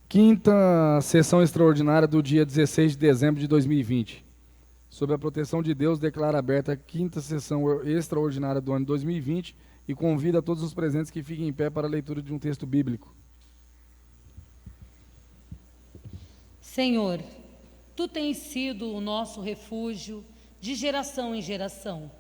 Quinta sessão extraordinária do dia 16 de dezembro de 2020. Sob a proteção de Deus, declara aberta a quinta sessão extraordinária do ano 2020 e convida a todos os presentes que fiquem em pé para a leitura de um texto bíblico. Senhor, Tu tens sido o nosso refúgio de geração em geração.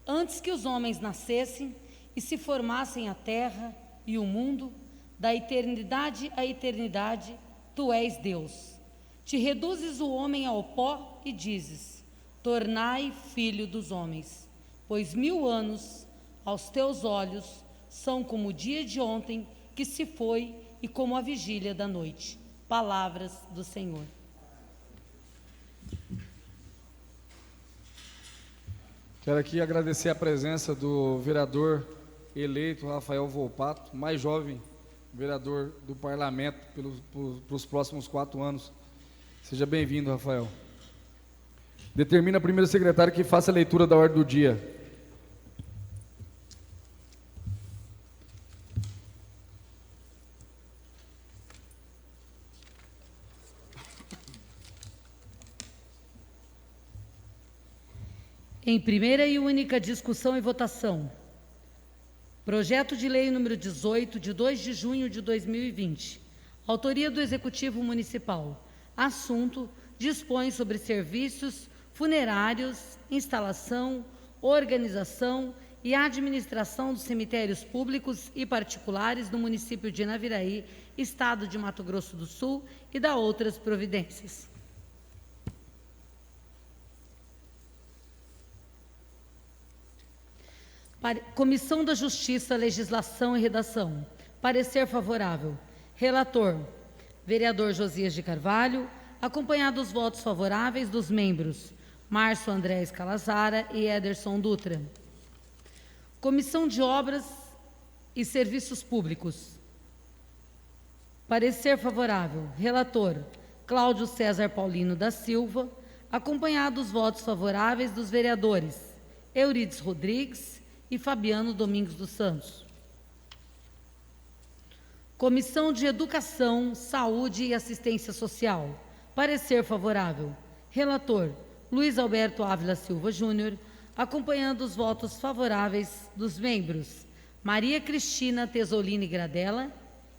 Antes que os homens nascessem e se formassem a terra e o mundo, da eternidade à eternidade, Tu és Deus. Te reduzes o homem ao pó e dizes: tornai filho dos homens. Pois 1000 anos, aos Teus olhos, são como o dia de ontem que se foi e como a vigília da noite. Palavras do Senhor. Quero aqui agradecer a presença do vereador eleito Rafael Volpato, mais jovem vereador do Parlamento para os próximos 4 anos. Seja bem-vindo, Rafael. Determina a primeira secretária que faça a leitura da ordem do dia. Em primeira e única discussão e votação, projeto de lei número 18, de 2 de junho de 2020, autoria do Executivo Municipal. Assunto: dispõe sobre serviços funerários, instalação, organização e administração dos cemitérios públicos e particulares do município de Naviraí, estado de Mato Grosso do Sul, e da outras providências. Comissão da Justiça, Legislação e Redação. Parecer favorável. Relator: vereador Josias de Carvalho, acompanhado dos votos favoráveis dos membros Márcio André Scalazara e Ederson Dutra. Comissão de Obras e Serviços Públicos. Parecer favorável. Relator: Cláudio César Paulino da Silva, acompanhado dos votos favoráveis dos vereadores Eurides Rodrigues e Fabiano Domingos dos Santos. Comissão de Educação, Saúde e Assistência Social. Parecer favorável. Relator: Luiz Alberto Ávila Silva Júnior, acompanhando os votos favoráveis dos membros Maria Cristina Tesolini Gradella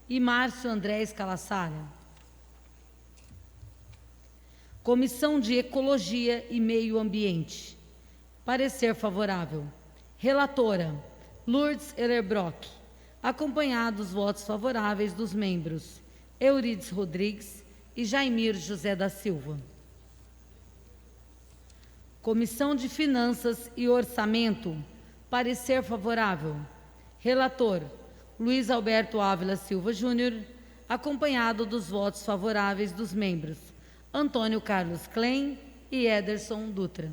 e Márcio André Scalazara. Comissão de Ecologia e Meio Ambiente. Parecer favorável. Relatora: Lourdes Ellerbrock, acompanhado dos votos favoráveis dos membros Eurides Rodrigues e Jaimir José da Silva. Comissão de Finanças e Orçamento. Parecer favorável. Relator: Luiz Alberto Ávila Silva Júnior, acompanhado dos votos favoráveis dos membros Antônio Carlos Klein e Ederson Dutra.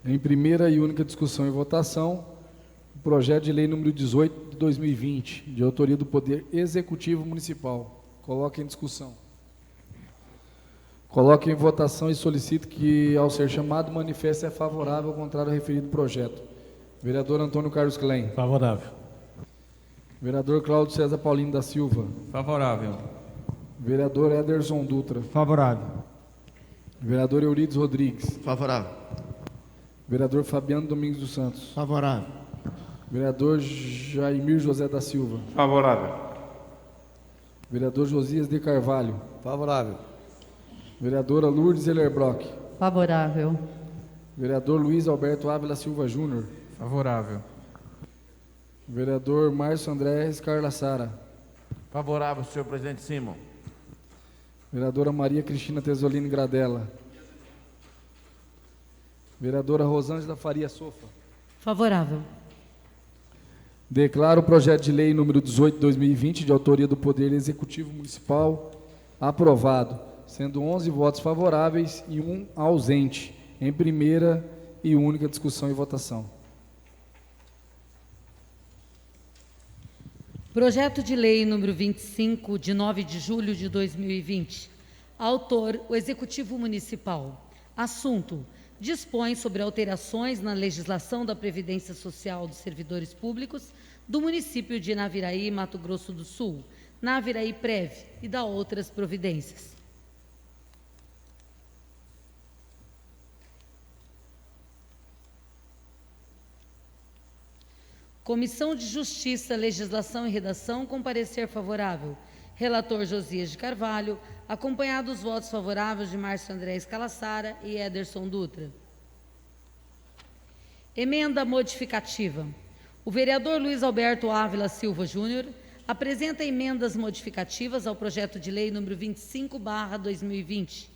Em primeira e única discussão e votação, o projeto de lei número 18 de 2020, de autoria do Poder Executivo Municipal. Coloque em discussão. Coloque em votação e solicito que, ao ser chamado, manifeste é favorável ao contrário ao referido projeto. Vereador Antônio Carlos Klein. Favorável. Vereador Cláudio César Paulino da Silva. Favorável. Vereador Ederson Dutra. Favorável. Vereador Eurides Rodrigues. Favorável. Vereador Fabiano Domingos dos Santos. Favorável. Vereador Jaimir José da Silva. Favorável. Vereador Josias de Carvalho. Favorável. Vereadora Lourdes Ellerbrock. Favorável. Vereador Luiz Alberto Ávila Silva Júnior. Favorável. Vereador Márcio André Scalazara. Favorável, senhor presidente Simon. Vereadora Maria Cristina Tesolini Gradella. Vereadora Rosângela Faria Sofa. Favorável. Declaro o projeto de lei número 18 de 2020, de autoria do Poder Executivo Municipal, aprovado, sendo 11 votos favoráveis e 1 ausente, em primeira e única discussão e votação. Projeto de lei número 25, de 9 de julho de 2020. Autor: o Executivo Municipal. Assunto: dispõe sobre alterações na legislação da Previdência Social dos servidores públicos do município de Naviraí, Mato Grosso do Sul, Naviraí Prev, e da outras providências. Comissão de Justiça, Legislação e Redação, com parecer favorável. Relator Josias de Carvalho, acompanhado dos votos favoráveis de Márcio André Scalassara e Ederson Dutra. Emenda modificativa. O vereador Luiz Alberto Ávila Silva Júnior apresenta emendas modificativas ao projeto de lei número 25/2020,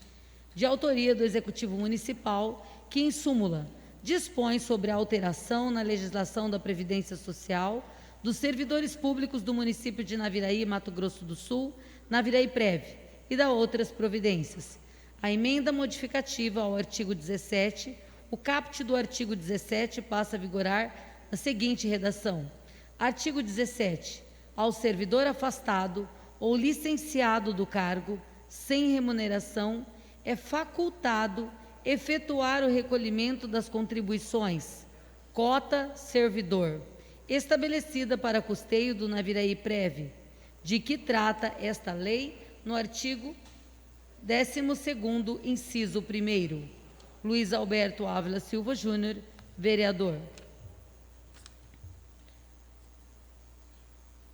de autoria do Executivo Municipal, que, em súmula, dispõe sobre a alteração na legislação da Previdência Social dos servidores públicos do município de Naviraí, Mato Grosso do Sul, Naviraí Prev, e da outras providências. A emenda modificativa ao artigo 17, o caput do artigo 17 passa a vigorar na seguinte redação: artigo 17. Ao servidor afastado ou licenciado do cargo, sem remuneração, é facultado efetuar o recolhimento das contribuições, cota servidor, estabelecida para custeio do Naviraí Prev, de que trata esta lei no artigo 12º, inciso 1º. Luiz Alberto Ávila Silva Júnior, vereador.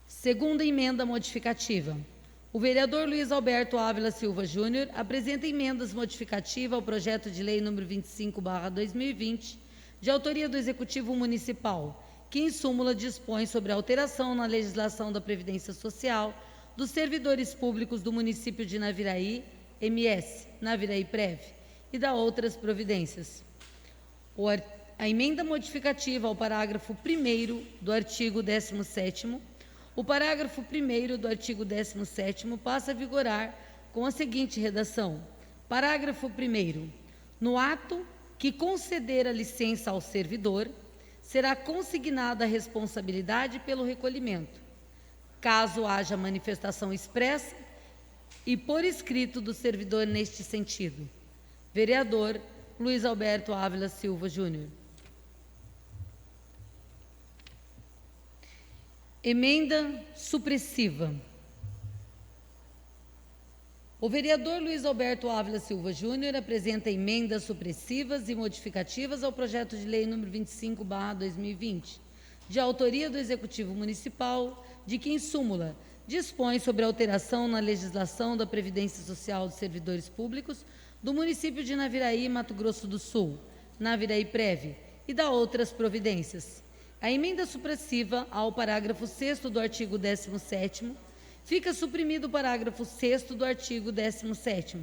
Segunda emenda modificativa. O vereador Luiz Alberto Ávila Silva Júnior apresenta emendas modificativas ao projeto de lei número 25/2020, de autoria do Executivo Municipal, que, em súmula, dispõe sobre a alteração na legislação da Previdência Social dos servidores públicos do município de Naviraí, MS, Naviraí Prev, e da outras providências. A emenda modificativa ao parágrafo 1º do artigo 17º. O parágrafo 1º do artigo 17º passa a vigorar com a seguinte redação: parágrafo 1º. No ato que conceder a licença ao servidor, será consignada a responsabilidade pelo recolhimento, caso haja manifestação expressa e por escrito do servidor neste sentido. Vereador Luiz Alberto Ávila Silva Júnior. Emenda supressiva. O vereador Luiz Alberto Ávila Silva Júnior apresenta emendas supressivas e modificativas ao projeto de lei número 25/2020, de autoria do Executivo Municipal, de que, em súmula, dispõe sobre a alteração na legislação da Previdência Social dos servidores públicos do município de Naviraí, Mato Grosso do Sul, Naviraí Prev, e da outras providências. A emenda supressiva ao parágrafo 6º do artigo 17º, fica suprimido o parágrafo 6º do artigo 17º.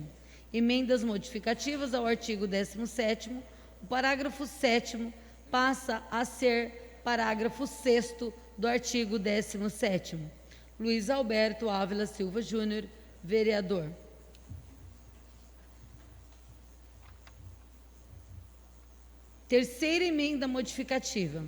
Emendas modificativas ao artigo 17º, o parágrafo 7º passa a ser parágrafo 6º do artigo 17º. Luiz Alberto Ávila Silva Júnior, vereador. Terceira emenda modificativa.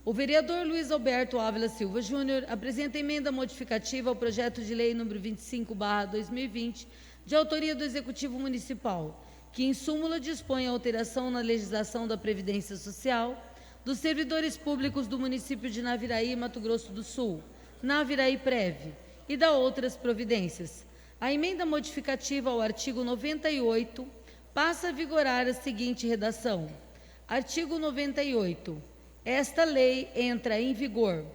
O vereador Luiz Alberto Ávila Silva Júnior apresenta emenda modificativa ao projeto de lei número 25/2020, de autoria do Executivo Municipal, que, em súmula, dispõe a alteração na legislação da Previdência Social dos servidores públicos do município de Naviraí, Mato Grosso do Sul, Naviraí Prev, e da outras providências. A emenda modificativa ao artigo 98 passa a vigorar a seguinte redação: artigo 98. Esta lei entra em vigor,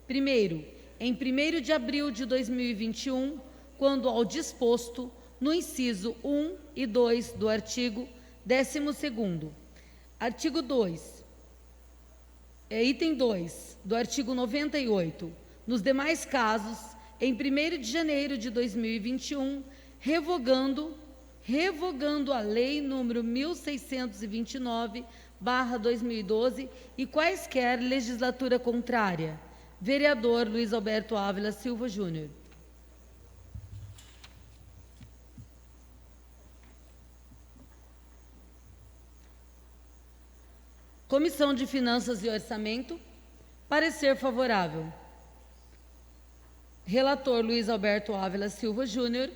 primeiro, em 1º de abril de 2021, quando ao disposto no inciso 1 e 2 do artigo 12º. Artigo 2. Item 2 do artigo 98. Nos demais casos, em 1º de janeiro de 2021, revogando a lei número 1629/2012 e quaisquer legislatura contrária. Vereador Luiz Alberto Ávila Silva Júnior. Comissão de Finanças e Orçamento, parecer favorável. Relator Luiz Alberto Ávila Silva Júnior,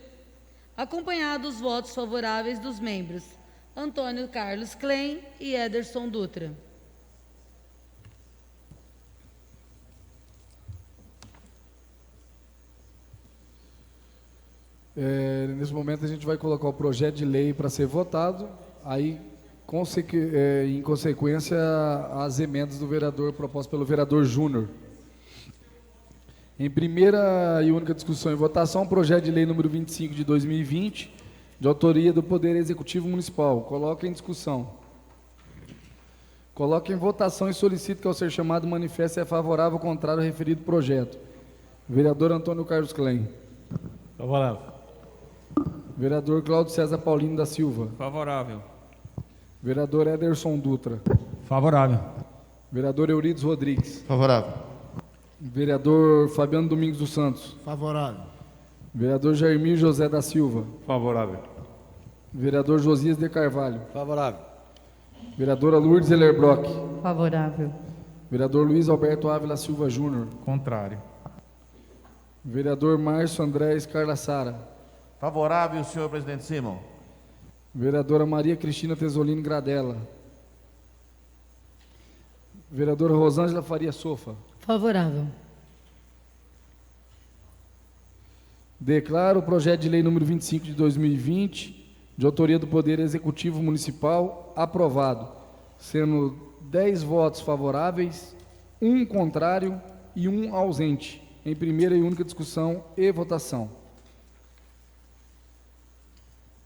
acompanhados os votos favoráveis dos membros Antônio Carlos Klein e Ederson Dutra. Nesse momento a gente vai colocar o projeto de lei para ser votado, aí em consequência as emendas do vereador propostas pelo vereador Júnior. Em primeira e única discussão e votação, projeto de lei número 25 de 2020, de autoria do Poder Executivo Municipal. Coloca em discussão. Coloca em votação e solicito que ao ser chamado manifeste se é favorável ou contrário ao referido projeto. Vereador Antônio Carlos Klein. Favorável. Vereador Cláudio César Paulino da Silva. Favorável. Vereador Ederson Dutra. Favorável. Vereador Eurides Rodrigues. Favorável. Vereador Fabiano Domingos dos Santos. Favorável. Vereador Jairmir José da Silva. Favorável. Vereador Josias de Carvalho. Favorável. Vereadora Lourdes Ellerbrock. Favorável. Vereador Luiz Alberto Ávila Silva Júnior. Contrário. Vereador Márcio André Scarlassara. Favorável, senhor presidente Simon. Vereadora Maria Cristina Tesolino Gradella. Vereadora Rosângela Faria Sofa. Favorável. Declaro o projeto de lei número 25 de 2020, de autoria do Poder Executivo Municipal, aprovado, sendo 10 votos favoráveis, 1 contrário e 1 ausente, em primeira e única discussão e votação.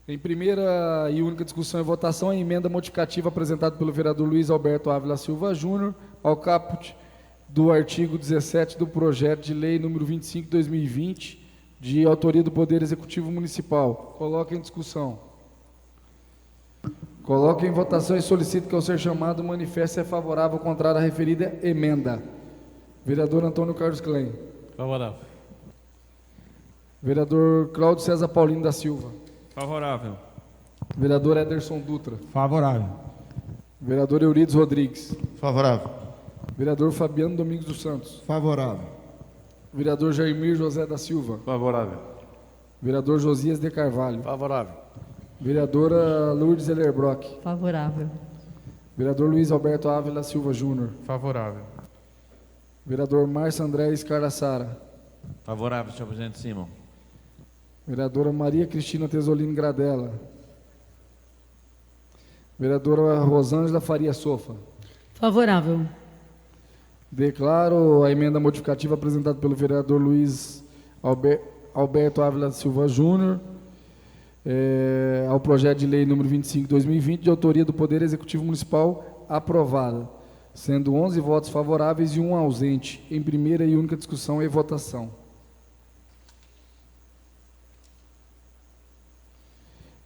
Em primeira e única discussão e votação, a emenda modificativa apresentada pelo vereador Luiz Alberto Ávila Silva Júnior ao caput do artigo 17 do projeto de lei número 25 de 2020, de autoria do Poder Executivo Municipal. Coloca em discussão. Coloca em votação e solicito que ao ser chamado manifeste se é favorável ou contrário à referida emenda. Vereador Antônio Carlos Klein. Favorável. Vereador Cláudio César Paulino da Silva. Favorável. Vereador Ederson Dutra. Favorável. Vereador Eurides Rodrigues. Favorável. Vereador Fabiano Domingos dos Santos. Favorável. Vereador Jairmir José da Silva. Favorável. Vereador Josias de Carvalho. Favorável. Vereadora Lourdes Ellerbrock. Favorável. Vereador Luiz Alberto Ávila Silva Júnior. Favorável. Vereador Márcio André Scarlassara. Favorável, senhor presidente Simon. Vereadora Maria Cristina Tesolino Gradella. Vereadora Rosângela Faria Sofa. Favorável. Declaro a emenda modificativa apresentada pelo vereador Luiz Alberto Ávila Silva Júnior ao projeto de lei número 25 de 2020, de autoria do Poder Executivo Municipal, aprovada, sendo 11 votos favoráveis e 1 ausente, em primeira e única discussão e votação.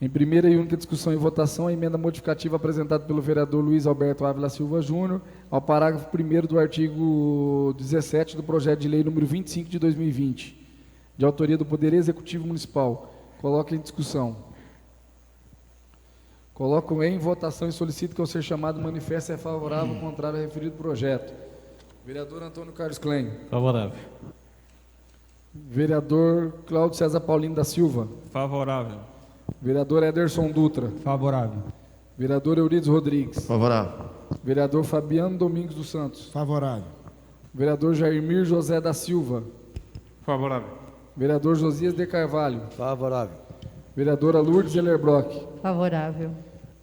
Em primeira e única discussão e votação, a emenda modificativa apresentada pelo vereador Luiz Alberto Ávila Silva Júnior ao parágrafo 1º do artigo 17 do projeto de lei número 25 de 2020, de autoria do Poder Executivo Municipal. Coloque em discussão. Coloco em votação e solicito que ao ser chamado manifeste se é favorável ou contrário ao referido projeto. Vereador Antônio Carlos Klein. Favorável. Vereador Cláudio César Paulino da Silva. Favorável. Vereador Ederson Dutra. Favorável. Vereador Eurides Rodrigues. Favorável. Vereador Fabiano Domingos dos Santos. Favorável. Vereador Jairmir José da Silva. Favorável. Vereador Josias de Carvalho. Favorável. Vereadora Lourdes Ellerbrock. Favorável.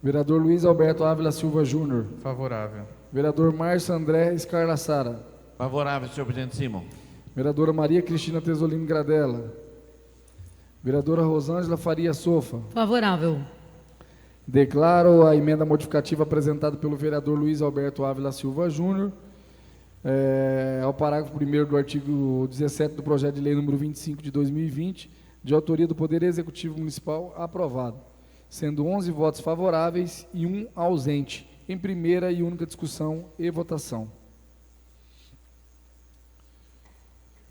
Vereador Luiz Alberto Ávila Silva Júnior. Favorável. Vereador Márcio André Scarlassara. Favorável, senhor presidente Simon. Vereadora Maria Cristina Tesolino Gradella. Vereadora Rosângela Faria Sofa. Favorável. Declaro a emenda modificativa apresentada pelo vereador Luiz Alberto Ávila Silva Júnior ao parágrafo 1º do artigo 17 do projeto de lei número 25 de 2020, de autoria do Poder Executivo Municipal, aprovado, sendo 11 votos favoráveis e 1 ausente, em primeira e única discussão e votação.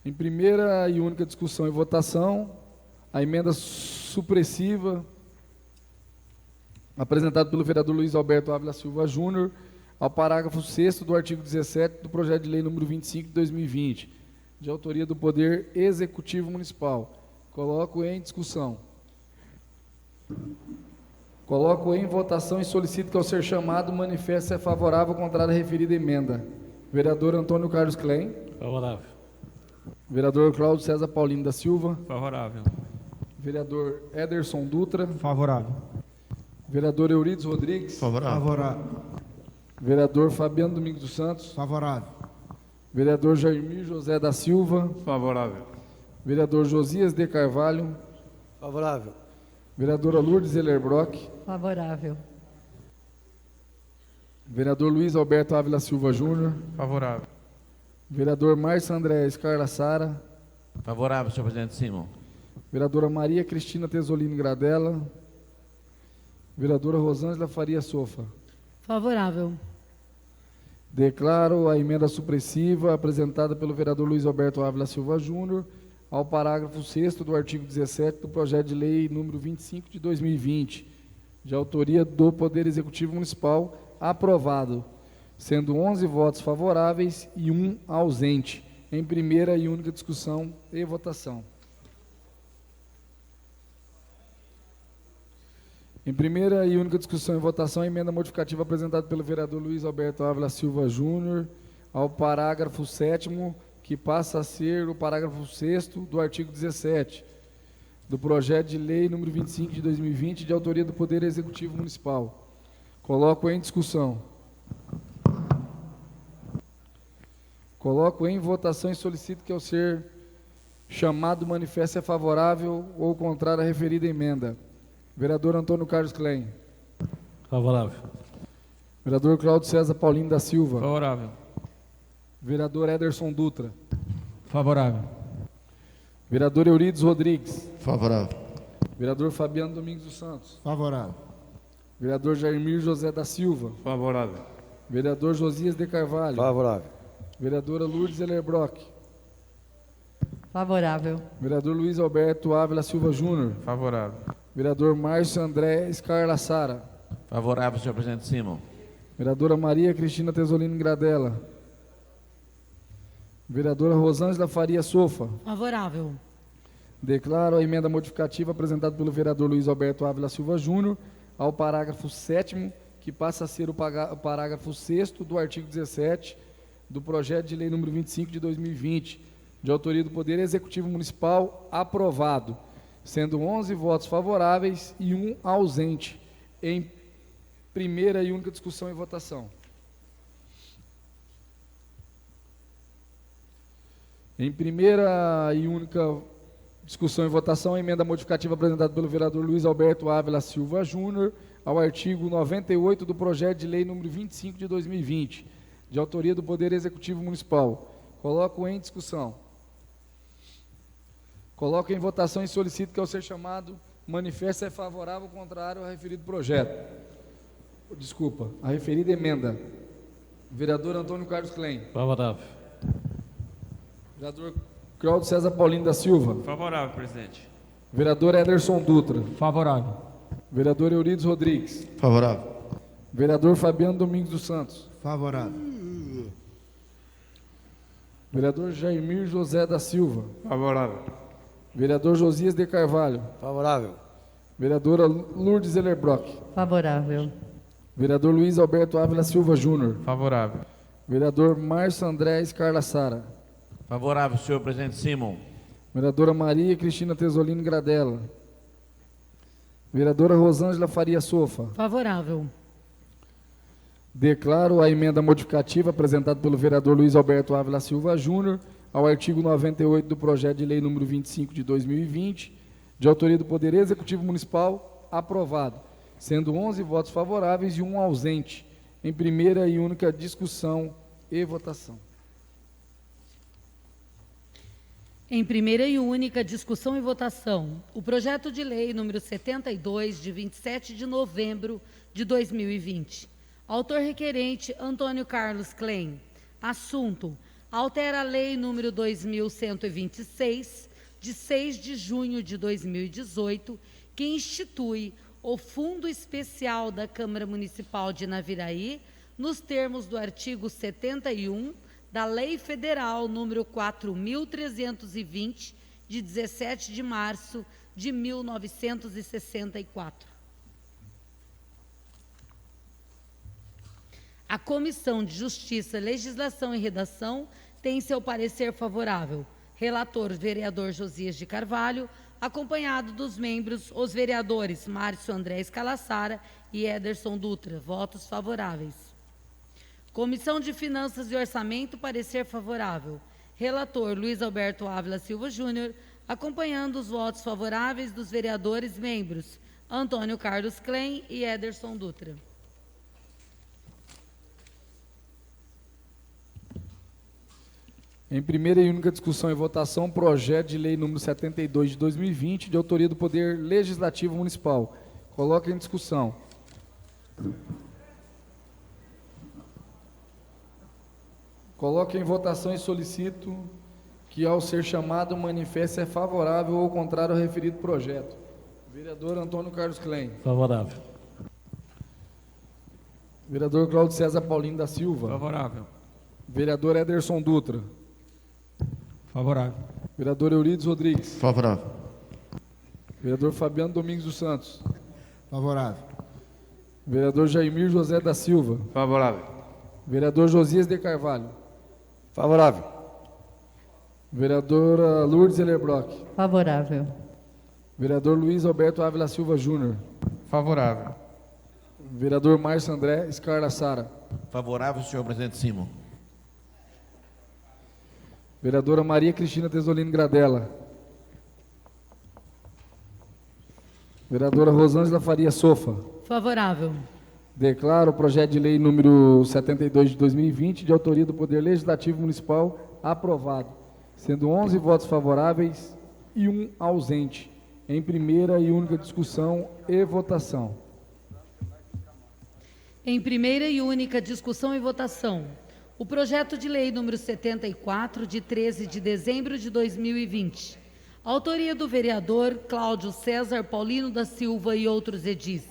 Em primeira e única discussão e votação, a emenda supressiva apresentada pelo vereador Luiz Alberto Ávila Silva Júnior ao parágrafo 6º do artigo 17 do projeto de lei número 25 de 2020, de autoria do Poder Executivo Municipal. Coloco em discussão. Coloco em votação e solicito que ao ser chamado manifeste se é favorável ou contrário à referida emenda. Vereador Antônio Carlos Klein. Favorável. Vereador Cláudio César Paulino da Silva. Favorável. Vereador Ederson Dutra. Favorável. Vereador Eurides Rodrigues. Favorável. Vereador Fabiano Domingos dos Santos. Favorável. Vereador Jaimir José da Silva. Favorável. Vereador Josias de Carvalho. Favorável. Vereadora Lourdes Ellerbrock. Favorável. Vereador Luiz Alberto Ávila Silva Júnior. Favorável. Vereador Márcio André Scarla Sara. Favorável, senhor presidente Simon. Vereadora Maria Cristina Tesolini Gradella. Vereadora Rosângela Faria Sofa. Favorável. Declaro a emenda supressiva apresentada pelo vereador Luiz Alberto Ávila Silva Júnior ao parágrafo 6º do artigo 17 do projeto de lei número 25 de 2020, de autoria do Poder Executivo Municipal, aprovado, sendo 11 votos favoráveis e 1 ausente, em primeira e única discussão e votação. Em primeira e única discussão e votação, a emenda modificativa apresentada pelo vereador Luiz Alberto Ávila Silva Júnior ao parágrafo 7º, que passa a ser o parágrafo 6º do artigo 17 do projeto de lei número 25 de 2020, de autoria do Poder Executivo Municipal. Coloco em discussão. Coloco em votação e solicito que, ao ser chamado, manifeste favorável ou contrário à referida emenda. Vereador Antônio Carlos Klein. Favorável. Vereador Cláudio César Paulino da Silva. Favorável. Vereador Ederson Dutra. Favorável. Vereador Eurides Rodrigues. Favorável. Vereador Fabiano Domingos dos Santos. Favorável. Vereador Jaimir José da Silva. Favorável. Vereador Josias de Carvalho. Favorável. Vereadora Lourdes Ellerbrock. Favorável. Vereador Luiz Alberto Ávila Silva Júnior. Favorável. Vereador Márcio André Scarla Sara. Favorável, senhor presidente Simon. Vereadora Maria Cristina Tesolini Gradella. Vereadora Rosângela Faria Sofa. Favorável. Declaro a emenda modificativa apresentada pelo vereador Luiz Alberto Ávila Silva Júnior ao parágrafo 7º, que passa a ser o parágrafo 6º do artigo 17 do projeto de lei número 25 de 2020, de autoria do Poder Executivo Municipal, aprovado, sendo 11 votos favoráveis e 1 ausente, em primeira e única discussão e votação. Em primeira e única discussão e votação, a emenda modificativa apresentada pelo vereador Luiz Alberto Ávila Silva Júnior ao artigo 98 do projeto de lei número 25 de 2020, de autoria do Poder Executivo Municipal. Coloco em discussão. Coloco em votação e solicito que, ao ser chamado, manifeste favorável ou contrário ao referido projeto. Desculpa, a referida emenda. Vereador Antônio Carlos Klein. Favorável. Vereador Cláudio César Paulino da Silva. Favorável, presidente. Vereador Ederson Dutra. Favorável. Vereador Eurides Rodrigues. Favorável. Vereador Fabiano Domingos dos Santos. Favorável. Vereador Jaimir José da Silva. Favorável. Vereador Josias de Carvalho. Favorável. Vereadora Lourdes Ellerbrock. Favorável. Vereador Luiz Alberto Ávila Silva Júnior. Favorável. Vereador Márcio André Scarla Sara. Favorável, senhor presidente Simon. Vereadora Maria Cristina Tesolini Gradella. Vereadora Rosângela Faria Sofa. Favorável. Declaro a emenda modificativa apresentada pelo vereador Luiz Alberto Ávila Silva Júnior ao artigo 98 do projeto de lei número 25 de 2020, de autoria do Poder Executivo Municipal, aprovado, sendo 11 votos favoráveis e 1 ausente, em primeira e única discussão e votação. Em primeira e única discussão e votação, o projeto de lei número 72, de 27 de novembro de 2020. Autor requerente, Antônio Carlos Klein. Assunto: altera a lei número 2126, de 6 de junho de 2018, que institui o Fundo Especial da Câmara Municipal de Naviraí, nos termos do artigo 71 da Lei Federal número 4.320, de 17 de março de 1964. A Comissão de Justiça, Legislação e Redação tem seu parecer favorável. Relator, vereador Josias de Carvalho. acompanhado dos membros, os vereadores Márcio André Scalassara e Ederson Dutra. Votos favoráveis. Comissão de Finanças e Orçamento, parecer favorável. Relator Luiz Alberto Ávila Silva Júnior, acompanhando os votos favoráveis dos vereadores membros Antônio Carlos Klein e Ederson Dutra. Em primeira e única discussão e votação, projeto de lei número 72 de 2020, de autoria do Poder Legislativo Municipal. Coloca em discussão. Coloco em votação e solicito que, ao ser chamado, manifeste é favorável ou contrário ao referido projeto. Vereador Antônio Carlos Klein. Favorável. Vereador Cláudio César Paulino da Silva. Favorável. Vereador Ederson Dutra. Favorável. Vereador Eurides Rodrigues. Favorável. Vereador Fabiano Domingos dos Santos. Favorável. Vereador Jaimir José da Silva. Favorável. Vereador Josias de Carvalho. Favorável. Vereadora Lourdes Ellerbrock. Favorável. Vereador Luiz Alberto Ávila Silva Júnior. Favorável. Vereador Márcio André Scalassara. Favorável, senhor presidente Simon. Vereadora Maria Cristina Tesolino Gradella. Vereadora Rosângela Faria Sofa. Favorável. Declaro o projeto de lei número 72 de 2020, de autoria do Poder Legislativo Municipal, aprovado, sendo 11 votos favoráveis e 1 ausente, em primeira e única discussão e votação. Em primeira e única discussão e votação, o projeto de lei número 74, de 13 de dezembro de 2020, autoria do vereador Cláudio César Paulino da Silva e outros edis.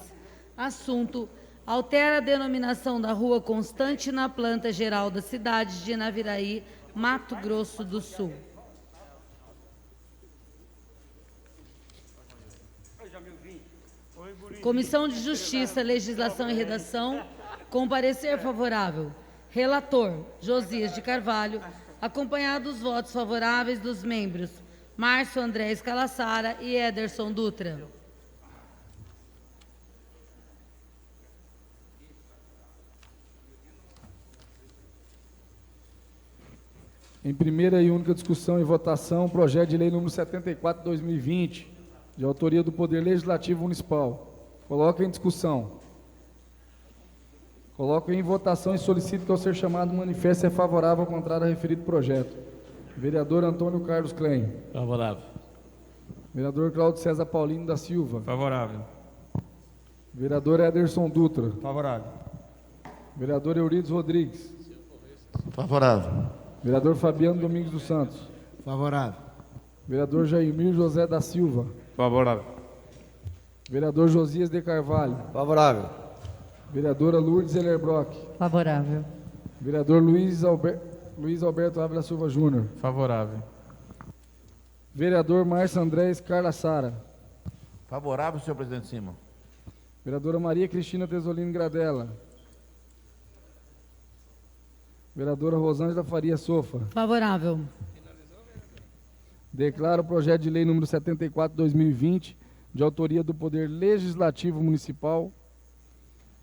Assunto: altera a denominação da Rua Constante na planta geral da cidade de Naviraí, Mato Grosso do Sul. Comissão de Justiça, Legislação e Redação, com parecer favorável. Relator Josias de Carvalho, acompanhado dos votos favoráveis dos membros Márcio André Scalassara e Ederson Dutra. Em primeira e única discussão e votação, projeto de lei número 74 de 2020, de autoria do Poder Legislativo Municipal. Coloca em discussão. Coloco em votação e solicito que, ao ser chamado, manifeste é favorável ou contrário ao referido projeto. Vereador Antônio Carlos Klein. Favorável. Vereador Cláudio César Paulino da Silva. Favorável. Vereador Ederson Dutra. Favorável. Vereador Eurides Rodrigues. Favorável. Vereador Fabiano Domingos dos Santos. Favorável. Vereador Jaimir José da Silva. Favorável. Vereador Josias de Carvalho. Favorável. Vereadora Lourdes Ellerbrock. Favorável. Vereador Luiz Alberto Ávila Silva Júnior. Favorável. Vereador Márcio André Scalassara. Favorável, senhor presidente Simon. Vereadora Maria Cristina Tesolino Gradella. Vereadora Rosângela Faria Sofa. Favorável. Declaro o projeto de lei número 74 de 2020, de autoria do Poder Legislativo Municipal,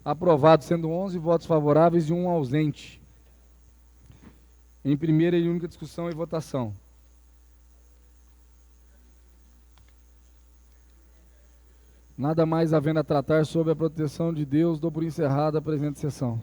aprovado, sendo 11 votos favoráveis e 1 ausente. Em primeira e única discussão e votação. Nada mais havendo a tratar sobre a proteção de Deus, dou por encerrada a presente sessão.